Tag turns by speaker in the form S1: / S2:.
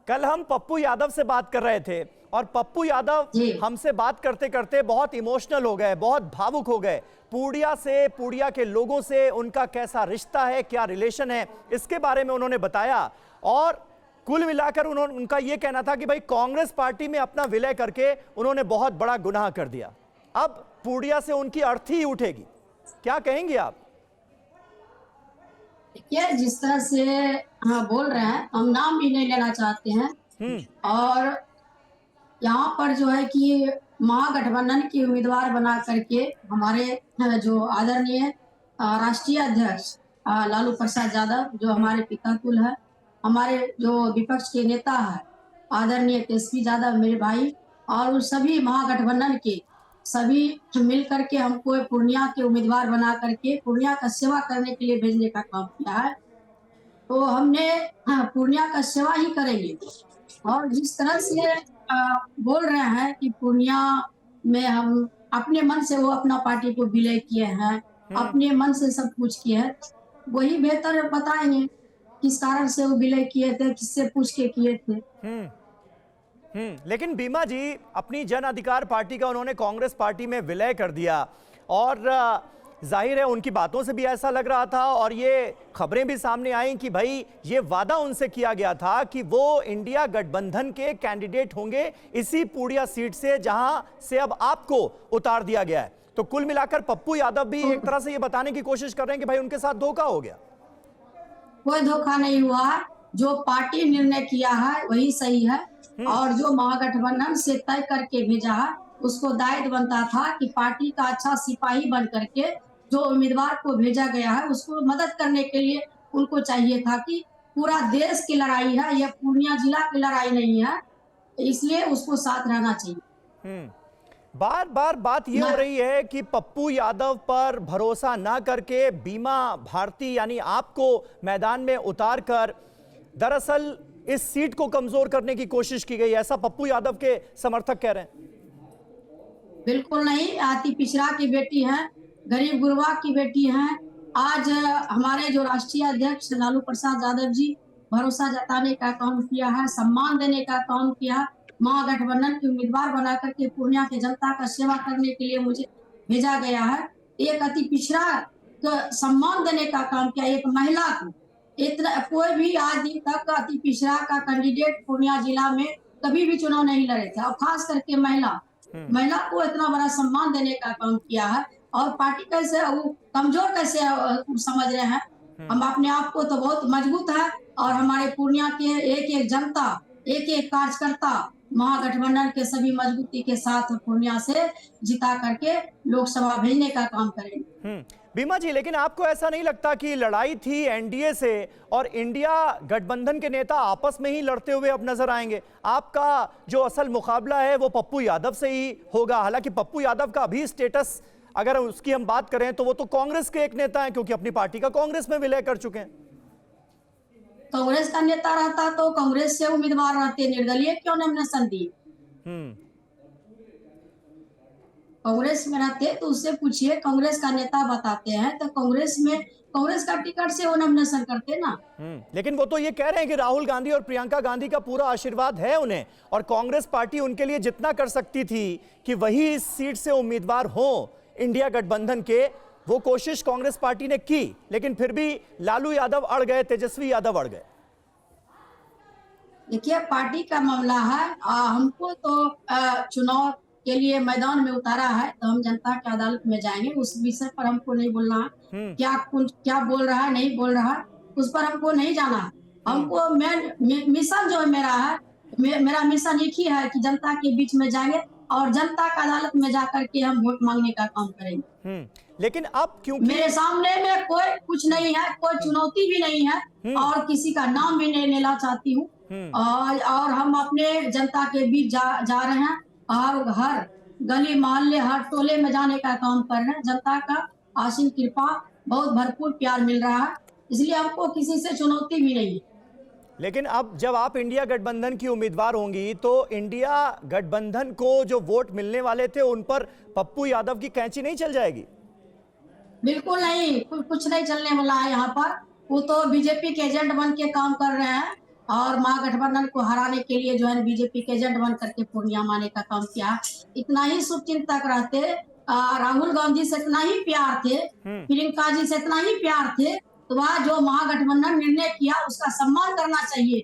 S1: कल हम पप्पू यादव से बात कर रहे थे और पप्पू यादव हमसे बात करते करते बहुत इमोशनल हो गए, बहुत भावुक हो गए। पूर्णिया के लोगों से उनका कैसा रिश्ता है, क्या रिलेशन है, इसके बारे में उन्होंने बताया। और कुल मिलाकर उनका यह कहना था कि भाई कांग्रेस पार्टी में अपना विलय करके उन्होंने बहुत बड़ा गुनाह कर दिया। अब पूर्णिया से उनकी अर्थी ही उठेगी। क्या कहेंगे आप?
S2: देखिए, जिस तरह से बोल रहे हैं, हम नाम भी नहीं लेना चाहते हैं। और यहाँ पर जो है कि महागठबंधन की उम्मीदवार बना करके हमारे जो आदरणीय राष्ट्रीय अध्यक्ष लालू प्रसाद यादव, जो हमारे पिता तुल है, हमारे जो विपक्ष के नेता है आदरणीय तेजस्वी यादव मेरे भाई, और उस सभी महागठबंधन के सभी मिल करके हमको पूर्णिया के उम्मीदवार बना करके पूर्णिया का सेवा करने के लिए भेजने का काम किया है। तो हमने पूर्णिया का सेवा ही करेंगे। और जिस तरह से बोल रहे हैं कि पूर्णिया में हम अपने मन से वो अपना पार्टी को विलय किए हैं, अपने मन से सब कुछ किए हैं, वही बेहतर बताएंगे किस कारण से वो विलय किए थे, किससे पूछ के किए थे।
S1: लेकिन बीमा जी, अपनी जन अधिकार पार्टी का उन्होंने कांग्रेस पार्टी में विलय कर दिया और जाहिर है उनकी बातों से भी ऐसा लग रहा था और ये खबरें भी सामने आई कि भाई ये वादा उनसे किया गया था कि वो इंडिया गठबंधन के कैंडिडेट होंगे इसी पूर्णिया सीट से, जहां से अब आपको उतार दिया गया है। तो कुल मिलाकर पप्पू यादव भी एक तरह से ये बताने की कोशिश कर रहे हैं कि भाई उनके साथ धोखा हो गया।
S2: कोई धोखा नहीं हुआ, जो पार्टी निर्णय किया है वही सही है। और जो महागठबंधन से तय करके भेजा है उसको दायित्व बनता था कि पार्टी का अच्छा सिपाही बन करके जो उम्मीदवार को भेजा गया है उसको मदद करने के लिए उनको चाहिए था कि पूरा देश की लड़ाई है, यह पूर्णिया जिला की लड़ाई नहीं है, इसलिए उसको साथ रहना चाहिए।
S1: बार बार बात ये हो रही है कि पप्पू यादव पर भरोसा ना करके बीमा भारती यानी आपको मैदान में उतार कर दरअसल इस सीट को कमजोर करने की कोशिश की गई, ऐसा पप्पू यादव के समर्थक कह रहे हैं।
S2: बिल्कुल नहीं, अति पिछड़ा की बेटी है, गरीब गुरबा की बेटी है। आज हमारे जो राष्ट्रीय अध्यक्ष लालू प्रसाद यादव जी भरोसा जताने का काम किया है, सम्मान देने का काम किया, महागठबंधन के उम्मीदवार बना करके पूर्णिया की जनता का सेवा करने के लिए मुझे भेजा गया है। एक अति पिछड़ा को सम्मान देने का काम किया, एक महिला को। इतना कोई भी आज दिन तक अति पिछड़ा का कैंडिडेट पूर्णिया जिला में कभी भी चुनाव नहीं लड़े थे, और खास करके महिला को इतना बड़ा सम्मान देने का काम किया है। और पार्टी कैसे वो कमजोर कैसे समझ रहे हैं, हम अपने आप को तो बहुत मजबूत है। और हमारे पूर्णिया के एक एक जनता, एक एक कार्यकर्ता महागठबंधन के सभी मजबूती के साथ पूर्णिया से जिता करके लोकसभा भेजने का काम करेंगे।
S1: बीमा जी, लेकिन आपको ऐसा नहीं लगता कि लड़ाई थी एनडीए से और इंडिया गठबंधन के नेता आपस में ही लड़ते हुए अब नजर आएंगे? आपका जो असल मुकाबला है वो पप्पू यादव से ही होगा। हालांकि पप्पू यादव का अभी स्टेटस अगर उसकी हम बात करें तो वो तो कांग्रेस के एक नेता हैं, क्योंकि अपनी पार्टी का कांग्रेस में विलय कर चुके हैं।
S2: कांग्रेस का नेता रहता तो कांग्रेस से उम्मीदवार रहते, निर्दलीय क्यों नॉमिनेशन दिए? कांग्रेस में रहते तो उससे पूछिए, कांग्रेस का नेता बताते हैं तो कांग्रेस में कांग्रेस का टिकट से वो नॉमिनेशन करते ना।
S1: लेकिन वो तो ये कह रहे हैं कि राहुल गांधी और प्रियंका गांधी का पूरा आशीर्वाद है उन्हें, और कांग्रेस पार्टी उनके लिए जितना कर सकती थी कि वही इस सीट से उम्मीदवार हो इंडिया गठबंधन के, वो कोशिश कांग्रेस पार्टी ने की, लेकिन फिर भी लालू यादव अड़ गए, तेजस्वी यादव अड़ गए।
S2: देखिए, पार्टी का मामला है, हमको तो चुनाव के लिए मैदान में उतारा है तो हम जनता की अदालत में जाएंगे, उस विषय पर हमको नहीं बोलना है। क्या बोल रहा है, नहीं बोल रहा है, उस पर हमको नहीं जाना है। हमको मिशन जो मेरा है, मेरा मिशन एक ही है कि जनता के बीच में जाएंगे और जनता की अदालत में जाकर के हम वोट मांगने का काम करेंगे।
S1: लेकिन अब क्योंकि
S2: मेरे सामने में कोई कुछ नहीं है, कोई चुनौती भी नहीं है और किसी का नाम भी नहीं लेना चाहती हूँ। और हम अपने जनता के बीच जा रहे हैं और हर गली मोहल्ले हर टोले में जाने का काम कर रहे हैं। जनता का आशीष कृपा बहुत भरपूर प्यार मिल रहा है, इसलिए हमको किसी से चुनौती भी नहीं है।
S1: लेकिन अब जब आप इंडिया गठबंधन की उम्मीदवार होंगी तो इंडिया गठबंधन को जो वोट मिलने वाले थे उन पर पप्पू यादव की कैंची नहीं चल जाएगी?
S2: बिल्कुल नहीं, कुछ नहीं चलने वाला है यहाँ पर। वो तो बीजेपी के एजेंट बन के काम कर रहे हैं और महागठबंधन को हराने के लिए जो है बीजेपी के एजेंट बन करके पूर्णिया माने का काम किया। इतना ही शुभचिंतक रहते, राहुल गांधी से इतना ही प्यार थे, प्रियंका जी से इतना ही प्यार थे, तो वह जो महागठबंधन निर्णय किया उसका सम्मान करना चाहिए।